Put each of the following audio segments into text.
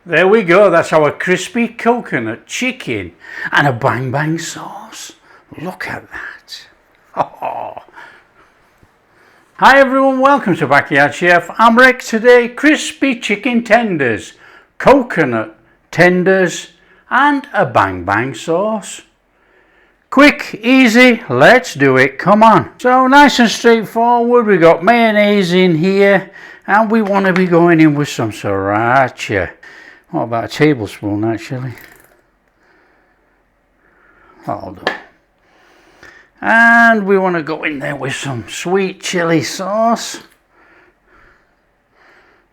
There we go, that's our crispy coconut chicken and a bang bang sauce. Look at that. Oh. Hi everyone, welcome to Backyard Chef. I'm Rick. Today, crispy chicken tenders, coconut tenders and a bang bang sauce. Quick, easy, let's do it, come on. So nice and straightforward, we got mayonnaise in here and we want to be going in with some sriracha. What about a tablespoon actually? That'll do. And we want to go in there with some sweet chili sauce.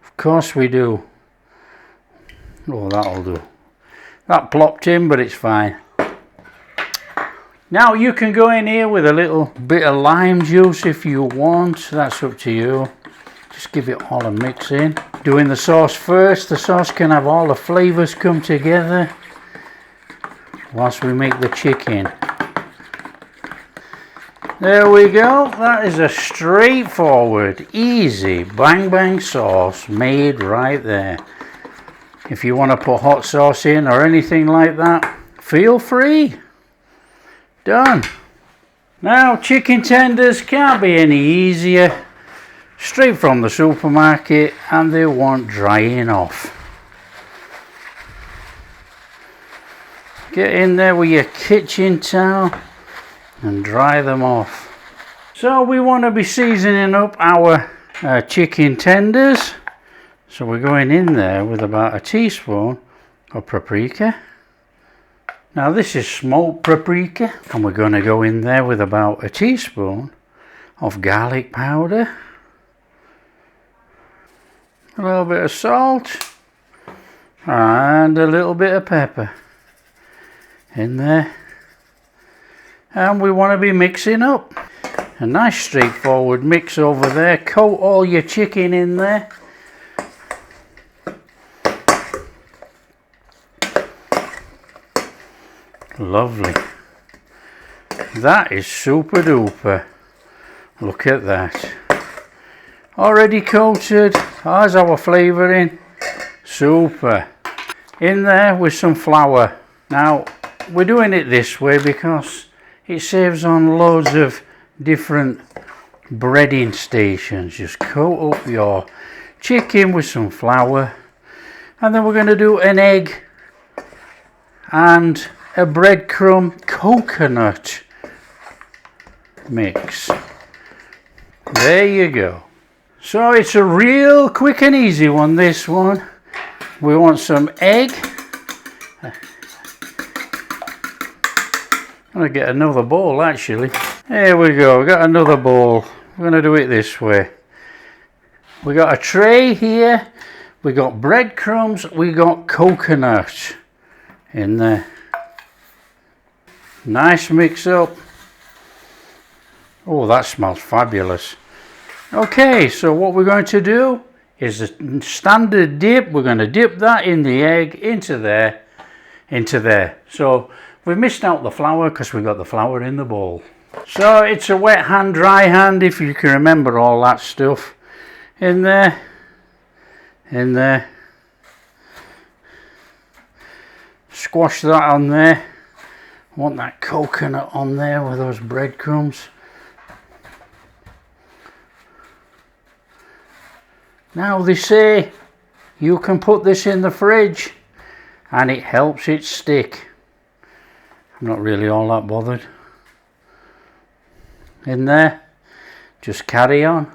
Of course we do. Oh, that'll do. That plopped in, but it's fine. Now you can go in here with a little bit of lime juice if you want. That's up to you. Just give it all a mix in. Doing the sauce first. The sauce can have all the flavours come together whilst we make the chicken. There we go. That is a straightforward, easy bang bang sauce made right there. If you want to put hot sauce in or anything like that, feel free. Done. Now chicken tenders can't be any easier. Straight from the supermarket, and they want drying off. Get in there with your kitchen towel and dry them off. So we want to be seasoning up our chicken tenders. So we're going in there with about a teaspoon of paprika. Now this is smoked paprika, and we're going to go in there with about a teaspoon of garlic powder. A little bit of salt and a little bit of pepper in there, and we want to be mixing up a nice straightforward mix over there. Coat all your chicken in there. Lovely. That is super duper. Look at that. Already coated. There's our flavour in. Super. In there with some flour. Now we're doing it this way because it saves on loads of different breading stations. Just coat up your chicken with some flour, and then we're going to do an egg and a breadcrumb coconut mix. There you go. So it's a real quick and easy one, this one. We want some egg. I'm going to get another bowl actually. There we go, we got another bowl. We're going to do it this way. We got a tray here. We got breadcrumbs. We got coconut in there. Nice mix up. Oh, that smells fabulous. Okay, so what we're going to do is the standard dip. We're going to dip that in the egg into there, So we've missed out the flour because we've got the flour in the bowl. So it's a wet hand, dry hand, if you can remember all that stuff. In there. Squash that on there. I want that coconut on there with those breadcrumbs. Now they say you can put this in the fridge and it helps it stick. I'm not really all that bothered. In there, just carry on.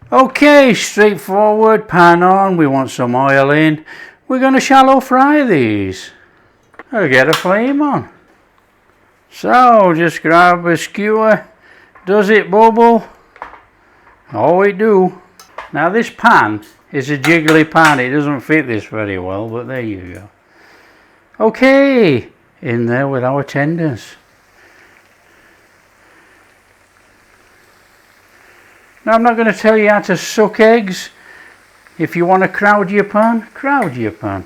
Okay, straightforward, pan on, we want some oil in. We're going to shallow fry these. I'll get a flame on. So just grab a skewer. Does it bubble? Oh, it do. Now this pan is a jiggly pan. It doesn't fit this very well, but there you go. Okay, in there with our tenders. Now I'm not going to tell you how to suck eggs. If you want to crowd your pan, crowd your pan.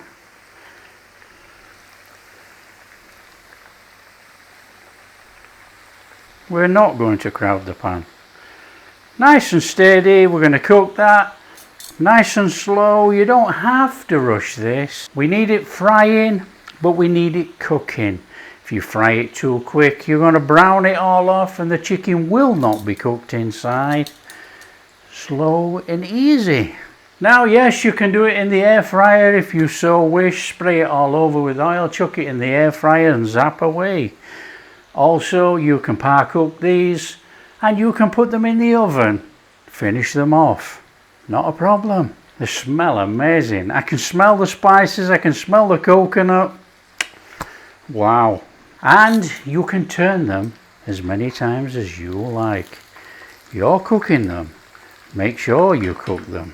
We're not going to crowd the pan. Nice and steady. We're going to cook that nice and slow. You don't have to rush this. We need it frying, but we need it cooking. If you fry it too quick, you're going to brown it all off and the chicken will not be cooked inside. Slow and easy. Now, yes, you can do it in the air fryer if you so wish. Spray it all over with oil, chuck it in the air fryer and zap away. Also, you can par cook these and you can put them in the oven. Finish them off. Not a problem. They smell amazing. I can smell the spices, I can smell the coconut. Wow. And you can turn them as many times as you like. You're cooking them. Make sure you cook them.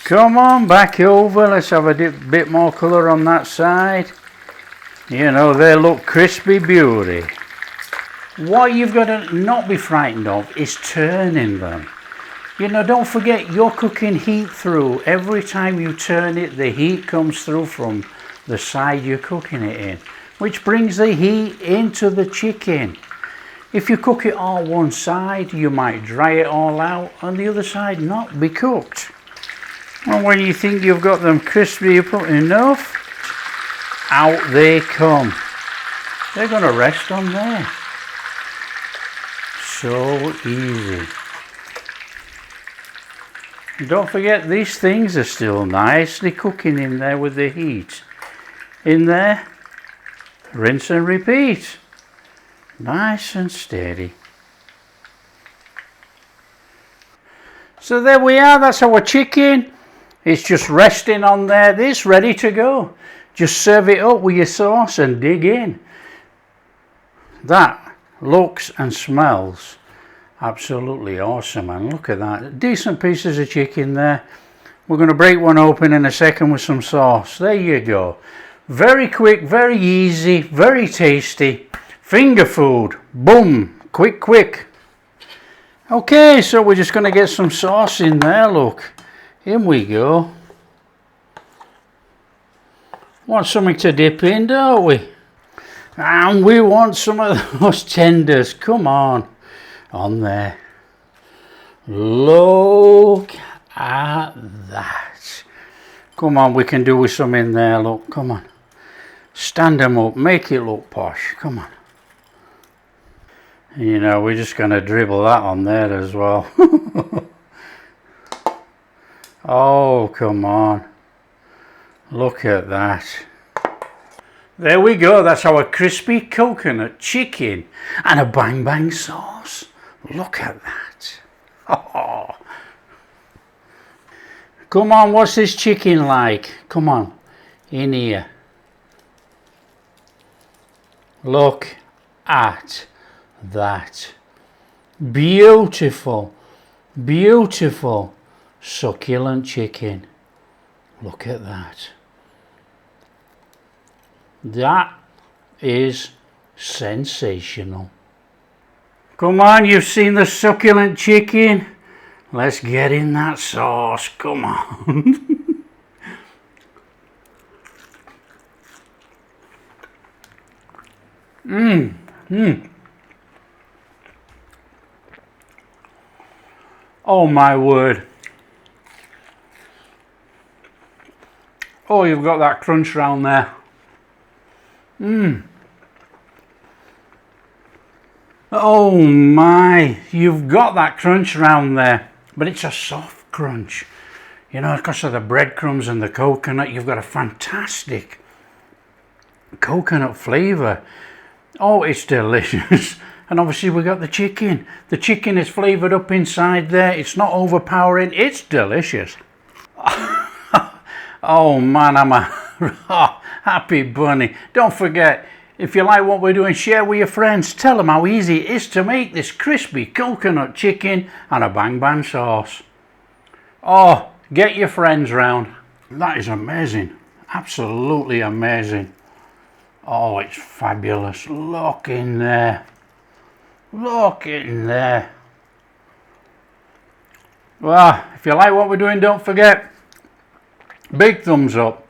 Come on, back over. Let's have a bit more colour on that side. You know, they look crispy beauty. What you've got to not be frightened of is turning them. You know, don't forget you're cooking heat through. Every time you turn it, the heat comes through from the side you're cooking it in, which brings the heat into the chicken. If you cook it all one side, you might dry it all out and the other side not be cooked. And when you think you've got them crispy, you put enough, out they come. They're going to rest on there. So easy. Don't forget, these things are still nicely cooking in there with the heat. In there, rinse and repeat. Nice and steady. So there we are, that's our chicken. It's just resting on there. This ready to go. Just serve it up with your sauce and dig in. That looks and smells absolutely awesome. And look at that. Decent pieces of chicken there. We're going to break one open in a second with some sauce. There you go. Very quick, very easy, very tasty. Finger food. Boom. Quick, quick. Okay, so we're just going to get some sauce in there. Look. In we go. Want something to dip in, don't we? And we want some of those tenders. Come on there. Look at that. Come on, we can do with some in there. Look, come on. Stand them up. Make it look posh. Come on. You know, we're just going to dribble that on there as well. Oh, come on. Look at that. There we go. That's our crispy coconut chicken and a bang bang sauce. Look at that. Oh. Come on, what's this chicken like? Come on, in here. Look at that. Beautiful, beautiful, succulent chicken. Look at that. That is sensational. Come on, you've seen the succulent chicken. Let's get in that sauce. Come on. Oh my word. Oh, you've got that crunch round there. Oh my, you've got that crunch round there, but it's a soft crunch. You know, because of the breadcrumbs and the coconut, you've got a fantastic coconut flavour. Oh, it's delicious. And obviously we got the chicken. The chicken is flavoured up inside there. It's not overpowering. It's delicious. Oh man, I'm a happy bunny. Don't forget, if you like what we're doing, share with your friends. Tell them how easy it is to make this crispy coconut chicken and a bang bang sauce. Oh, get your friends round. That is amazing. Absolutely amazing. Oh, it's fabulous. Look in there. Look in there. Well, if you like what we're doing, don't forget, big thumbs up.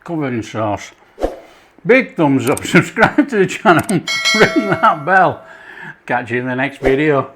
covered in sauce. Big thumbs up, subscribe to the channel, ring that bell. Catch you in the next video.